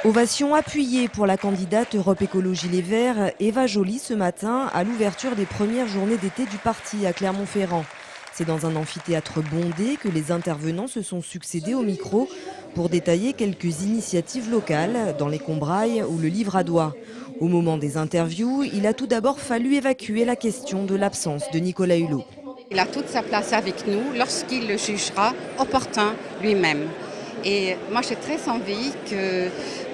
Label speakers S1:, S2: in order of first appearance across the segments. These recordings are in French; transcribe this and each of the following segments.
S1: Ovation appuyée pour la candidate Europe Écologie Les Verts, Eva Joly, ce matin à l'ouverture des premières journées d'été du parti à Clermont-Ferrand. C'est dans un amphithéâtre bondé que les intervenants se sont succédés au micro pour détailler quelques initiatives locales dans les Combrailles ou le Livradois. Au moment des interviews, il a tout d'abord fallu évacuer la question de l'absence de Nicolas Hulot.
S2: Il a toute sa place avec nous lorsqu'il le jugera opportun lui-même. Et moi, j'ai très envie que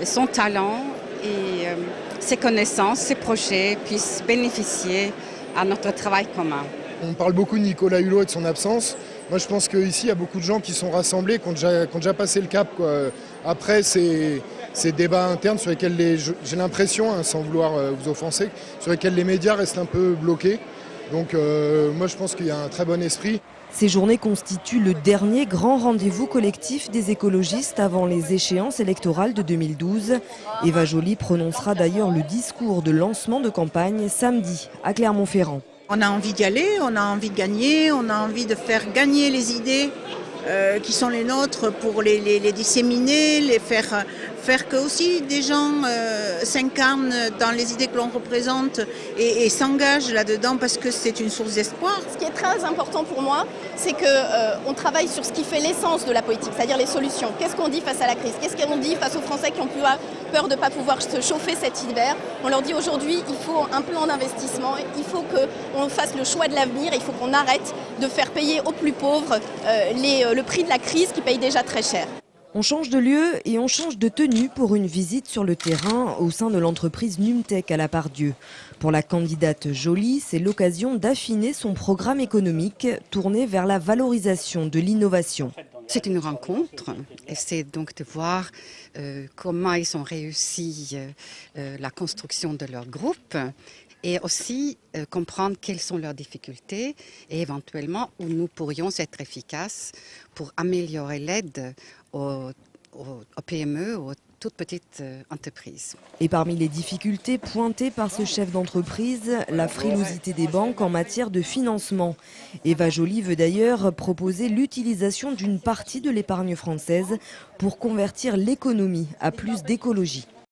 S2: son talent et ses connaissances, ses projets puissent bénéficier à notre travail commun.
S3: On parle beaucoup de Nicolas Hulot et de son absence. Moi, je pense qu'ici, il y a beaucoup de gens qui sont rassemblés, qui ont déjà passé le cap, quoi. Après, ces débats internes sur lesquels j'ai l'impression, sans vouloir vous offenser, sur lesquels les médias restent un peu bloqués. Donc moi, je pense qu'il y a un très bon esprit.
S1: Ces journées constituent le dernier grand rendez-vous collectif des écologistes avant les échéances électorales de 2012. Eva Joly prononcera d'ailleurs le discours de lancement de campagne samedi à Clermont-Ferrand.
S4: On a envie d'y aller, on a envie de gagner, on a envie de faire gagner les idées qui sont les nôtres pour les disséminer, les faire que aussi des gens s'incarnent dans les idées que l'on représente et s'engagent là-dedans parce que c'est une source d'espoir.
S5: Ce qui est très important pour moi, c'est qu'on travaille sur ce qui fait l'essence de la politique, c'est-à-dire les solutions. Qu'est-ce qu'on dit face à la crise? Qu'est-ce qu'on dit face aux Français qui ont peur de ne pas pouvoir se chauffer cet hiver? On leur dit aujourd'hui, il faut un plan d'investissement, il faut qu'on fasse le choix de l'avenir, il faut qu'on arrête de faire payer aux plus pauvres le prix de la crise qui paye déjà très cher.
S1: On change de lieu et on change de tenue pour une visite sur le terrain au sein de l'entreprise Numtech à la Part-Dieu. Pour la candidate Joly, c'est l'occasion d'affiner son programme économique tourné vers la valorisation de l'innovation.
S2: C'est une rencontre et c'est donc de voir comment ils ont réussi la construction de leur groupe et aussi comprendre quelles sont leurs difficultés et éventuellement où nous pourrions être efficaces pour améliorer l'aide aux PME, aux toutes petites entreprises.
S1: Et parmi les difficultés pointées par ce chef d'entreprise, la frilosité des banques en matière de financement. Eva Joly veut d'ailleurs proposer l'utilisation d'une partie de l'épargne française pour convertir l'économie à plus d'écologie.